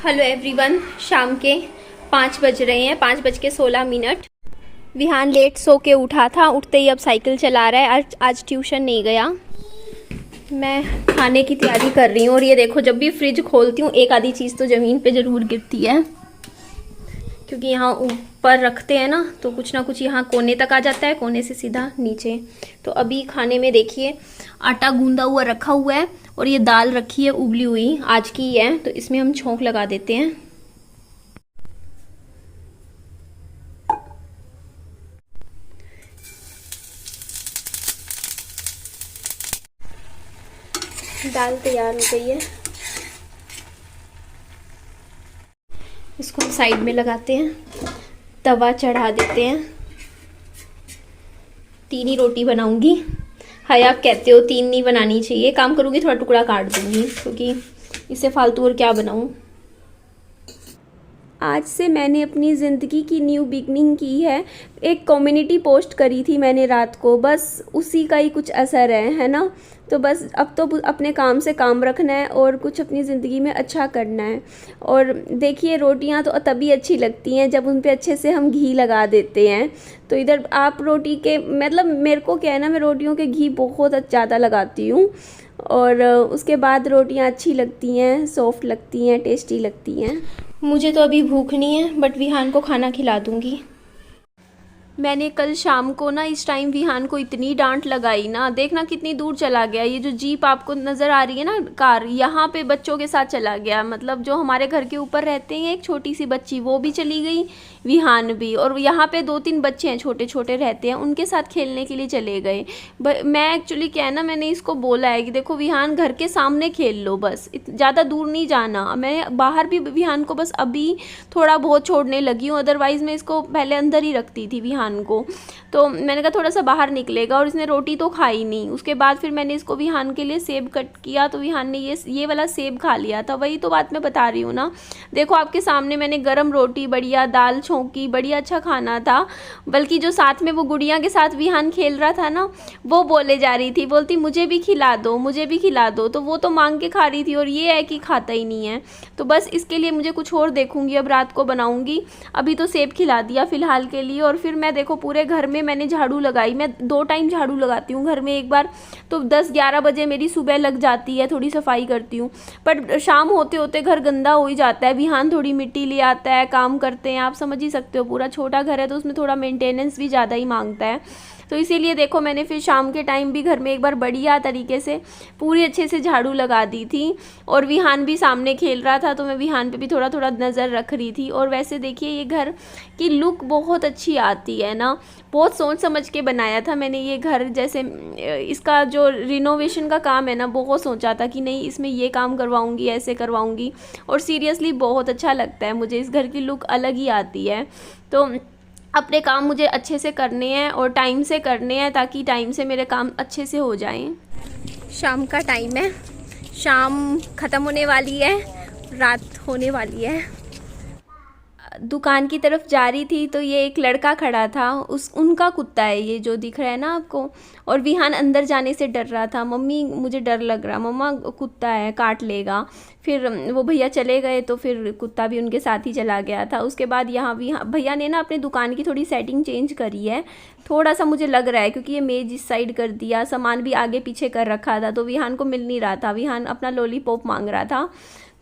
Hello everyone, शाम के 5 बज रहे हैं, 5:16। विहान लेट सो के उठा था, उठते ही अब साइकिल चला रहा है। आज ट्यूशन नहीं गया। मैं खाने की तैयारी कर रही हूँ और ये देखो, जब भी फ्रिज खोलती हूँ एक आधी चीज़ तो ज़मीन पे ज़रूर गिरती है, क्योंकि यहाँ ऊपर रखते हैं ना तो कुछ ना कुछ यहाँ कोने तक आ जाता है, कोने से सीधा नीचे। तो अभी खाने में देखिए, आटा गूंदा हुआ रखा हुआ है और ये दाल रखी है उबली हुई, आज की ही है, तो इसमें हम छोंक लगा देते हैं। दाल तैयार हो गई है, इसको हम साइड में लगाते हैं, तवा चढ़ा देते हैं। 3 ही रोटी बनाऊंगी। हाय, आप कहते हो 3 नहीं बनानी चाहिए, काम करूंगी थोड़ा टुकड़ा काट दूंगी, क्योंकि इससे फालतू और क्या बनाऊं। आज से मैंने अपनी ज़िंदगी की न्यू बिगनिंग की है। एक कम्युनिटी पोस्ट करी थी मैंने रात को, बस उसी का ही कुछ असर है ना। तो बस अब तो अपने काम से काम रखना है और कुछ अपनी ज़िंदगी में अच्छा करना है। और देखिए, रोटियां तो तभी अच्छी लगती हैं जब उन पे अच्छे से हम घी लगा देते हैं। तो इधर आप रोटी के मतलब, मेरे को क्या है ना, मैं रोटियों के घी बहुत ज़्यादा लगाती हूँ और उसके बाद रोटियां अच्छी लगती हैं, सॉफ्ट लगती हैं, टेस्टी लगती हैं। मुझे तो अभी भूख नहीं है, बट विहान को खाना खिला दूंगी। मैंने कल शाम को ना इस टाइम विहान को इतनी डांट लगाई ना, देखना कितनी दूर चला गया। ये जो जीप आपको नज़र आ रही है ना, कार, यहाँ पे बच्चों के साथ चला गया। मतलब जो हमारे घर के ऊपर रहते हैं एक छोटी सी बच्ची, वो भी चली गई, विहान भी, और यहाँ पे 2-3 बच्चे हैं छोटे छोटे रहते हैं, उनके साथ खेलने के लिए चले गए। मैं एक्चुअली क्या है ना, मैंने इसको बोला है कि देखो विहान, घर के सामने खेल लो, बस ज़्यादा दूर नहीं जाना। मैं बाहर भी विहान को बस अभी थोड़ा बहुत छोड़ने लगी हूँ, अदरवाइज़ मैं इसको पहले अंदर ही रखती थी विहान को। तो मैंने कहा थोड़ा सा बाहर निकलेगा, और इसने रोटी तो खाई नहीं। उसके बाद फिर मैंने इसको विहान के लिए सेब कट किया, तो विहान ने ये वाला सेब खा लिया था। वही तो बात मैं बता रही हूँ ना, देखो आपके सामने मैंने गरम रोटी, बढ़िया दाल छौंकी, बढ़िया अच्छा खाना था। बल्कि जो साथ में वो गुड़िया के साथ विहान खेल रहा था ना, वो बोले जा रही थी, बोलती मुझे भी खिला दो, मुझे भी खिला दो। तो वो तो मांग के खा रही थी और ये है कि खाता ही नहीं है। तो बस इसके लिए मुझे कुछ और देखूंगी, अब रात को बनाऊंगी। अभी तो सेब खिला दिया फिलहाल के लिए। और फिर मैं देखो पूरे घर में मैंने झाड़ू लगाई। मैं 2 टाइम झाड़ू लगाती हूँ घर में, एक बार तो 10-11 बजे मेरी सुबह लग जाती है, थोड़ी सफाई करती हूँ, पर शाम होते होते घर गंदा हो ही जाता है। विहान थोड़ी मिट्टी ले आता है, काम करते हैं, आप समझ ही सकते हो, पूरा छोटा घर है तो उसमें थोड़ा मेंटेनेंस भी ज़्यादा ही मांगता है। तो इसीलिए देखो मैंने फिर शाम के टाइम भी घर में एक बार बढ़िया तरीके से पूरी अच्छे से झाड़ू लगा दी थी। और विहान भी सामने खेल रहा था, तो मैं विहान पे भी थोड़ा थोड़ा नज़र रख रही थी। और वैसे देखिए, ये घर की लुक बहुत अच्छी आती है ना, बहुत सोच समझ के बनाया था मैंने ये घर। जैसे इसका जो रिनोवेशन का काम है ना, बहुत सोचा था कि नहीं इसमें ये काम करवाऊंगी, ऐसे करवाऊंगी, और सीरियसली बहुत अच्छा लगता है मुझे। इस घर की लुक अलग ही आती है। तो अपने काम मुझे अच्छे से करने हैं और टाइम से करने हैं, ताकि टाइम से मेरे काम अच्छे से हो जाएं। शाम का टाइम है, शाम ख़त्म होने वाली है, रात होने वाली है। दुकान की तरफ जा रही थी तो ये एक लड़का खड़ा था, उनका कुत्ता है ये जो दिख रहा है ना आपको। और विहान अंदर जाने से डर रहा था, मम्मी मुझे डर लग रहा, मम्मा कुत्ता है काट लेगा। फिर वो भैया चले गए तो फिर कुत्ता भी उनके साथ ही चला गया था। उसके बाद यहाँ भैया ने ना अपनी दुकान की थोड़ी सेटिंग चेंज करी है, थोड़ा सा मुझे लग रहा है, क्योंकि ये मेज इस साइड कर दिया, सामान भी आगे पीछे कर रखा था, तो विहान को मिल नहीं रहा था। विहान अपना लॉलीपॉप मांग रहा था,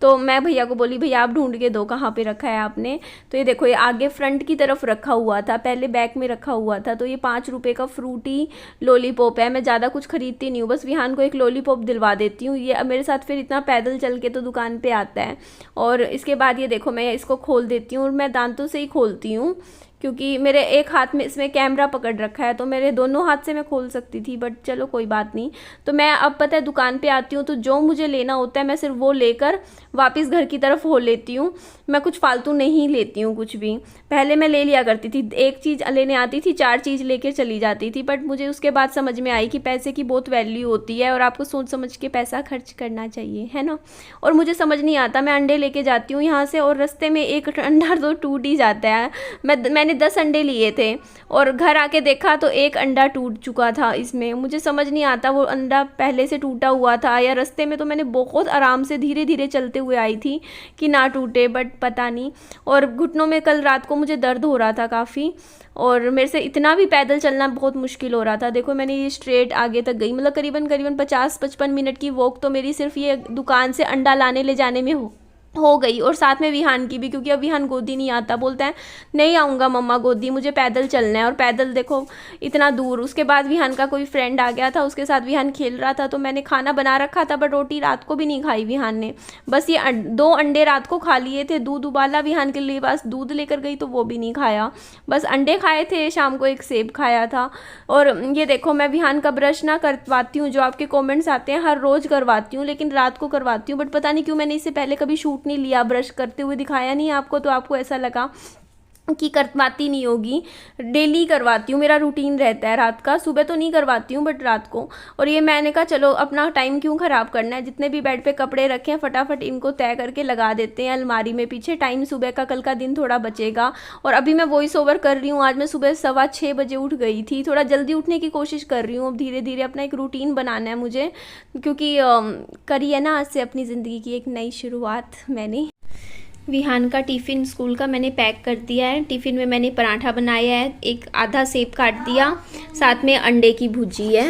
तो मैं भैया को बोली भैया आप ढूंढ के दो कहाँ पे रखा है आपने। तो ये देखो, ये आगे फ्रंट की तरफ रखा हुआ था, पहले बैक में रखा हुआ था। तो ये 5 रुपये का फ्रूटी लॉलीपॉप है। मैं ज़्यादा कुछ खरीदती नहीं हूँ, बस विहान को एक लॉलीपॉप दिलवा देती हूँ। ये मेरे साथ फिर इतना पैदल चल के तो दुकान पे आता है। और इसके बाद ये देखो, मैं इसको खोल देती हूँ, और मैं दांतों से ही खोलती हूँ, क्योंकि मेरे एक हाथ में इसमें कैमरा पकड़ रखा है, तो मेरे दोनों हाथ से मैं खोल सकती थी, बट चलो कोई बात नहीं। तो मैं अब पता है दुकान पे आती हूँ तो जो मुझे लेना होता है मैं सिर्फ वो लेकर वापस घर की तरफ हो लेती हूँ। मैं कुछ फालतू नहीं लेती हूँ कुछ भी। पहले मैं ले लिया करती थी, एक चीज़ लेने आती थी 4 चीज़ लेकर चली जाती थी, बट मुझे उसके बाद समझ में आई कि पैसे की बहुत वैल्यू होती है और आपको सोच समझ के पैसा खर्च करना चाहिए, है ना। और मुझे समझ नहीं आता, मैं अंडे लेके जाती हूँ यहाँ से और रास्ते में एक अंडा तो टूट ही जाता है। मैंने मैंने 10 अंडे लिए थे और घर आके देखा तो एक अंडा टूट चुका था इसमें। मुझे समझ नहीं आता वो अंडा पहले से टूटा हुआ था या रास्ते में तो मैंने बहुत आराम से धीरे धीरे चलते हुए आई थी कि ना टूटे, बट पता नहीं। और घुटनों में कल रात को मुझे दर्द हो रहा था काफ़ी, और मेरे से इतना भी पैदल चलना बहुत मुश्किल हो रहा था। देखो मैंने ये स्ट्रेट आगे तक गई, मतलब करीबन करीबन 50-55 मिनट की वॉक तो मेरी सिर्फ ये दुकान से अंडा लाने ले जाने में हो गई, और साथ में विहान की भी, क्योंकि अब विहान गोदी नहीं आता, बोलता है नहीं आऊँगा मम्मा गोदी, मुझे पैदल चलना है। और पैदल देखो इतना दूर। उसके बाद विहान का कोई फ्रेंड आ गया था, उसके साथ विहान खेल रहा था, तो मैंने खाना बना रखा था बट रोटी रात को भी नहीं खाई विहान ने, बस ये 2 अंडे रात को खा लिए थे। दूध उबाला विहान के लिए, बस दूध लेकर गई तो वो भी नहीं खाया, बस अंडे खाए थे, शाम को एक सेब खाया था। और ये देखो मैं विहान का ब्रश ना करवाती हूँ, जो आपके कॉमेंट्स आते हैं हर रोज़ करवाती हूँ, लेकिन रात को करवाती हूँ, बट पता नहीं क्यों मैंने इससे पहले कभी शूट नहीं लिया, ब्रश करते हुए दिखाया नहीं आपको, तो आपको ऐसा लगा कि करवाती नहीं होगी। डेली करवाती हूँ, मेरा रूटीन रहता है रात का, सुबह तो नहीं करवाती हूँ बट रात को। और ये मैंने कहा चलो अपना टाइम क्यों ख़राब करना है, जितने भी बेड पे कपड़े रखे हैं फटाफट इनको तय करके लगा देते हैं अलमारी में पीछे, टाइम सुबह का कल का दिन थोड़ा बचेगा। और अभी मैं वॉइस ओवर कर रही हूँ, आज मैं सुबह 6:15 बजे उठ गई थी, थोड़ा जल्दी उठने की कोशिश कर रही हूँ। अब धीरे धीरे अपना एक रूटीन बनाना है मुझे, क्योंकि करी है ना आज से अपनी ज़िंदगी की एक नई शुरुआत मैंने। विहान का टिफ़िन स्कूल का मैंने पैक कर दिया है। टिफ़िन में मैंने पराठा बनाया है, एक आधा सेब काट दिया, साथ में अंडे की भुजी है।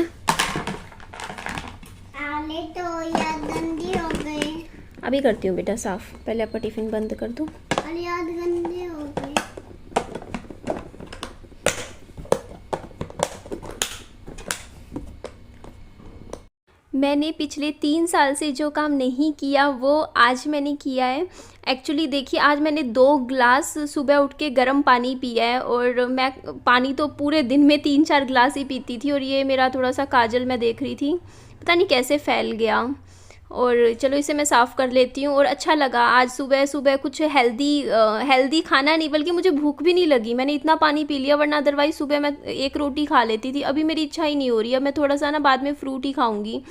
आले तो याद गंदे हो गए। अभी करती हूँ बेटा साफ़, पहले आपका टिफ़िन बंद कर दो। अरे याद गंदे हो गए। मैंने पिछले 3 साल से जो काम नहीं किया वो आज मैंने किया है। एक्चुअली देखिए आज मैंने 2 ग्लास सुबह उठ के गर्म पानी पिया है, और मैं पानी तो पूरे दिन में 3-4 ग्लास ही पीती थी। और ये मेरा थोड़ा सा काजल मैं देख रही थी, पता नहीं कैसे फैल गया, और चलो इसे मैं साफ़ कर लेती हूँ। और अच्छा लगा आज सुबह सुबह कुछ हेल्दी खाना नहीं, बल्कि मुझे भूख भी नहीं लगी, मैंने इतना पानी पी लिया, वरना अदरवाइज़ सुबह मैं 1 रोटी खा लेती थी। अभी मेरी इच्छा ही नहीं हो रही, अब मैं थोड़ा सा ना बाद में फ्रूट ही खाऊंगी।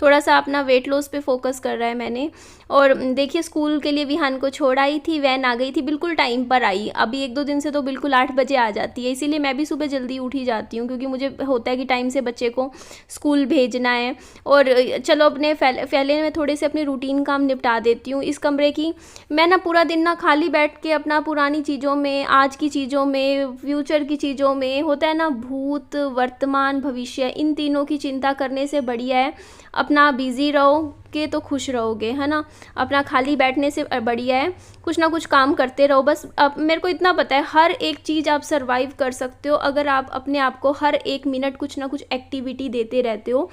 थोड़ा सा अपना वेट लॉस पे फोकस कर रहा है मैंने। और देखिए स्कूल के लिए विहान को छोड़ आई थी, वैन आ गई थी, बिल्कुल टाइम पर आई। अभी 1-2 दिन से तो बिल्कुल 8 बजे आ जाती है, इसीलिए मैं भी सुबह जल्दी उठ ही जाती हूँ, क्योंकि मुझे होता है कि टाइम से बच्चे को स्कूल भेजना है। और चलो अपने पहले मैं थोड़े से अपने रूटीन काम निपटा देती हूँ। इस कमरे की मैं ना पूरा दिन ना खाली बैठ के अपना पुरानी चीज़ों में, आज की चीज़ों में, फ्यूचर की चीज़ों में, होता है ना भूत वर्तमान भविष्य, इन तीनों की चिंता करने से बढ़िया है अपना बिज़ी रहोगे तो खुश रहोगे, है ना। अपना खाली बैठने से बढ़िया है कुछ ना कुछ काम करते रहो। बस अब मेरे को इतना पता है हर एक चीज़ आप सरवाइव कर सकते हो अगर आप अपने आप को हर 1 मिनट कुछ ना कुछ एक्टिविटी देते रहते हो,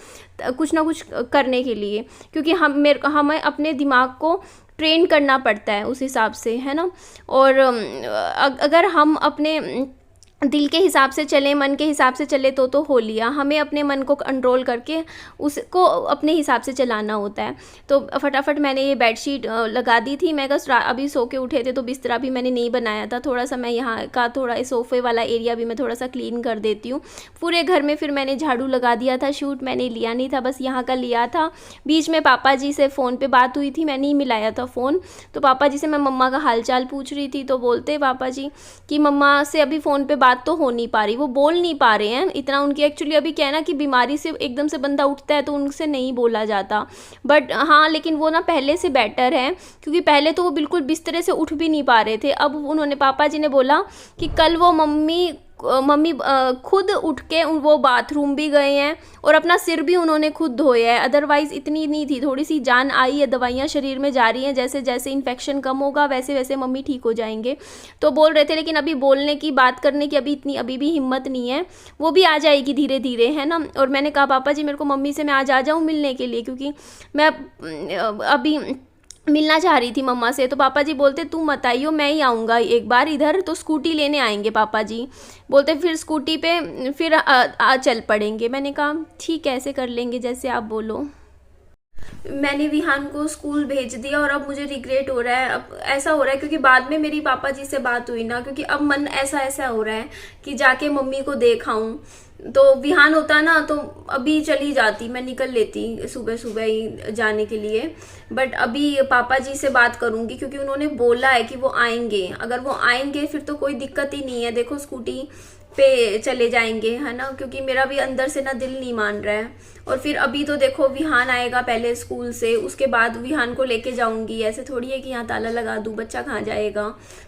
कुछ ना कुछ करने के लिए, क्योंकि हमें अपने दिमाग को ट्रेन करना पड़ता है उस हिसाब से, है ना। और अगर हम अपने दिल के हिसाब से चले, मन के हिसाब से चले तो हो लिया। हमें अपने मन को कंट्रोल करके उसको अपने हिसाब से चलाना होता है। तो फटाफट मैंने ये बेडशीट लगा दी थी। मैं अभी सो के उठे थे तो बिस्तरा भी मैंने नहीं बनाया था। थोड़ा सा मैं यहाँ का थोड़ा सोफ़े वाला एरिया भी मैं थोड़ा सा क्लीन कर देती हूँ। पूरे घर में फिर मैंने झाड़ू लगा दिया था। शूट मैंने लिया नहीं था, बस यहाँ का लिया था। बीच में पापा जी से फ़ोन पर बात हुई थी, मैंने ही मिलाया था फ़ोन। तो पापा जी से मैं मम्मा का हाल चाल पूछ रही थी, तो बोलते पापा जी कि मम्मा से अभी फ़ोन पर बात तो हो नहीं पा रही, वो बोल नहीं पा रहे हैं इतना। उनकी एक्चुअली अभी क्या है ना कि बीमारी से एकदम से बंदा उठता है तो उनसे नहीं बोला जाता, बट हाँ लेकिन वो ना पहले से बेटर है, क्योंकि पहले तो वो बिल्कुल बिस्तरे से उठ भी नहीं पा रहे थे। अब उन्होंने पापा जी ने बोला कि कल वो मम्मी खुद उठ के वो बाथरूम भी गए हैं और अपना सिर भी उन्होंने खुद धोया है। अदरवाइज़ इतनी नहीं थी, थोड़ी सी जान आई है, दवाइयाँ शरीर में जा रही हैं, जैसे जैसे इन्फेक्शन कम होगा वैसे वैसे मम्मी ठीक हो जाएंगे। तो बोल रहे थे लेकिन अभी बोलने की, बात करने की अभी भी हिम्मत नहीं है, वो भी आ जाएगी धीरे धीरे, है ना। और मैंने कहा पापा जी मेरे को मम्मी से मैं आज आ जाऊँ मिलने के लिए, क्योंकि मैं अभी मिलना चाह रही थी मम्मा से। तो पापा जी बोलते तू मत आइयो, मैं ही आऊँगा एक बार इधर, तो स्कूटी लेने आएंगे पापा जी। बोलते फिर स्कूटी पे फिर चल पड़ेंगे। मैंने कहा ठीक है ऐसे कर लेंगे जैसे आप बोलो। मैंने विहान को स्कूल भेज दिया और अब मुझे रिग्रेट हो रहा है। अब ऐसा हो रहा है क्योंकि बाद में मेरी पापा जी से बात हुई ना, क्योंकि अब मन ऐसा ऐसा हो रहा है कि जाके मम्मी को देख आऊँ। तो विहान होता ना तो अभी चली जाती, मैं निकल लेती सुबह सुबह ही जाने के लिए। बट अभी पापा जी से बात करूंगी क्योंकि उन्होंने बोला है कि वो आएंगे। अगर वो आएंगे फिर तो कोई दिक्कत ही नहीं है, देखो स्कूटी पे चले जाएंगे, है ना, क्योंकि मेरा भी अंदर से ना दिल नहीं मान रहा है। और फिर अभी तो देखो विहान आएगा पहले स्कूल से, उसके बाद विहान को लेके जाऊंगी। ऐसे थोड़ी है कि यहाँ ताला लगा दूँ, बच्चा कहाँ जाएगा,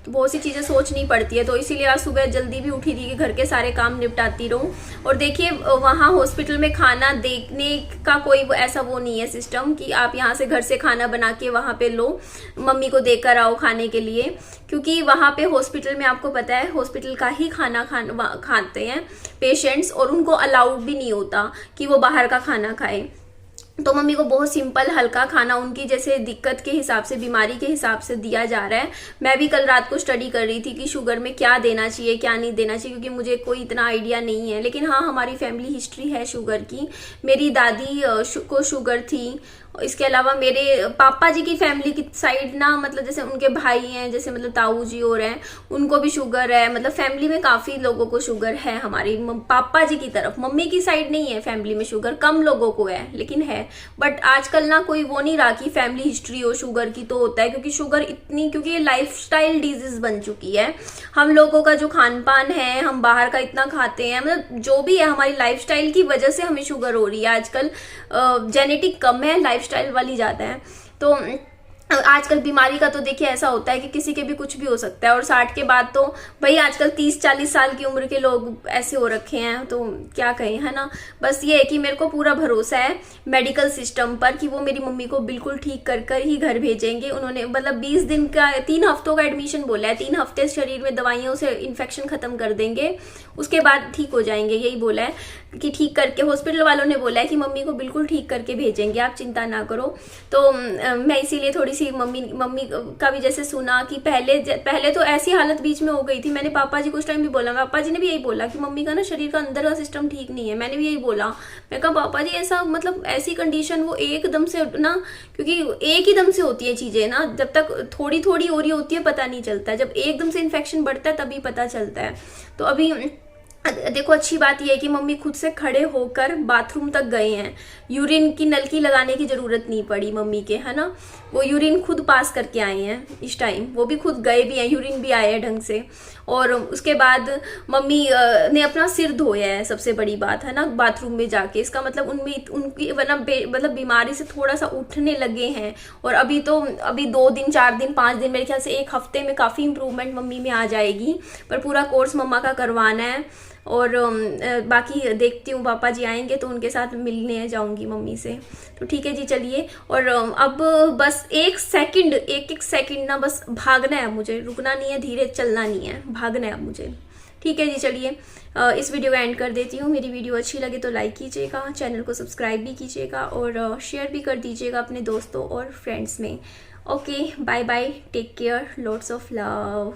तो बहुत सी चीज़ें सोचनी पड़ती है। तो इसीलिए आज सुबह जल्दी भी उठी थी कि घर के सारे काम निपटाती रहूँ। और देखिए वहाँ हॉस्पिटल में खाना देखने का कोई ऐसा वो नहीं है सिस्टम कि आप यहाँ से घर से खाना बना के वहाँ पे लो, मम्मी को देकर आओ खाने के लिए, क्योंकि वहाँ पे हॉस्पिटल में आपको पता है हॉस्पिटल का ही खाना खाते हैं पेशेंट्स, और उनको अलाउड भी नहीं होता कि वो बाहर का खाना खाए। तो मम्मी को बहुत सिंपल हल्का खाना उनकी जैसे दिक्कत के हिसाब से, बीमारी के हिसाब से दिया जा रहा है। मैं भी कल रात को स्टडी कर रही थी कि शुगर में क्या देना चाहिए क्या नहीं देना चाहिए, क्योंकि मुझे कोई इतना आइडिया नहीं है। लेकिन हाँ, हमारी फैमिली हिस्ट्री है शुगर की। मेरी दादी को शुगर थी। इसके अलावा मेरे पापा जी की फैमिली की साइड ना, मतलब जैसे उनके भाई हैं, जैसे मतलब ताऊ जी और हैं, उनको भी शुगर है। मतलब फैमिली में काफ़ी लोगों को शुगर है। हमारी पापा जी की तरफ, मम्मी की साइड नहीं है फैमिली में शुगर, कम लोगों को है लेकिन है। बट आजकल ना कोई वो नहीं रहा कि फैमिली हिस्ट्री हो शुगर की, तो होता है क्योंकि शुगर इतनी, क्योंकि ये लाइफस्टाइल डिजीज बन चुकी है। हम लोगों का जो खान पान है, हम बाहर का इतना खाते हैं, मतलब जो भी है हमारी लाइफस्टाइल की वजह से हमें शुगर हो रही है आजकल। जेनेटिक कम है, लाइफस्टाइल वाली ज़्यादा है। तो आजकल बीमारी का तो देखिए ऐसा होता है कि किसी के भी कुछ भी हो सकता है। और 60 के बाद तो भाई आजकल 30-40 साल की उम्र के लोग ऐसे हो रखे हैं, तो क्या कहें, है ना। बस ये है कि मेरे को पूरा भरोसा है मेडिकल सिस्टम पर कि वो मेरी मम्मी को बिल्कुल ठीक कर कर ही घर भेजेंगे। उन्होंने मतलब 20 दिन का, 3 हफ्तों का एडमिशन बोला है। 3 हफ्ते शरीर में दवाइयों से इन्फेक्शन खत्म कर देंगे, उसके बाद ठीक हो जाएंगे, यही बोला है कि ठीक करके। हॉस्पिटल वालों ने बोला है कि मम्मी को बिल्कुल ठीक करके भेजेंगे, आप चिंता ना करो। तो मैं इसीलिए थोड़ी सी मम्मी का भी जैसे सुना कि पहले तो ऐसी हालत बीच में हो गई थी। मैंने पापा जी को उस टाइम भी बोला, पापा जी ने भी यही बोला कि मम्मी का ना शरीर का अंदर का सिस्टम ठीक नहीं है। मैंने भी यही बोला, मैं कहा पापा जी ऐसा मतलब ऐसी कंडीशन वो एकदम से ना, क्योंकि एक ही दम से होती है चीजें ना, जब तक थोड़ी थोड़ी हो रही होती है पता नहीं चलता है, जब एकदम से इन्फेक्शन बढ़ता है तभी पता चलता है। तो अभी देखो अच्छी बात यह है कि मम्मी खुद से खड़े होकर बाथरूम तक गए हैं। यूरिन की नलकी लगाने की जरूरत नहीं पड़ी मम्मी के, है ना। वो यूरिन खुद पास करके आए हैं इस टाइम, वो भी खुद गए भी हैं, यूरिन भी आए हैं ढंग से। और उसके बाद मम्मी ने अपना सिर धोया है, सबसे बड़ी बात है ना, बाथरूम में जाके। इसका मतलब उनकी मतलब बीमारी से थोड़ा सा उठने लगे हैं। और अभी 2 दिन 4 दिन 5 दिन, मेरे ख्याल से 1 हफ्ते में काफ़ी इंप्रूवमेंट मम्मी में आ जाएगी। पर पूरा कोर्स मम्मा का करवाना है। और बाकी देखती हूँ, पापा जी आएंगे तो उनके साथ मिलने जाऊंगी मम्मी से। तो ठीक है जी, चलिए। और अब बस 1 सेकंड ना बस भागना है मुझे, रुकना नहीं है, धीरे चलना नहीं है, भागना है मुझे। ठीक है जी, चलिए इस वीडियो का एंड कर देती हूँ। मेरी वीडियो अच्छी लगे तो लाइक कीजिएगा, चैनल को सब्सक्राइब भी कीजिएगा और शेयर भी कर दीजिएगा अपने दोस्तों और फ्रेंड्स में। Okay, bye bye, take care, lots of love.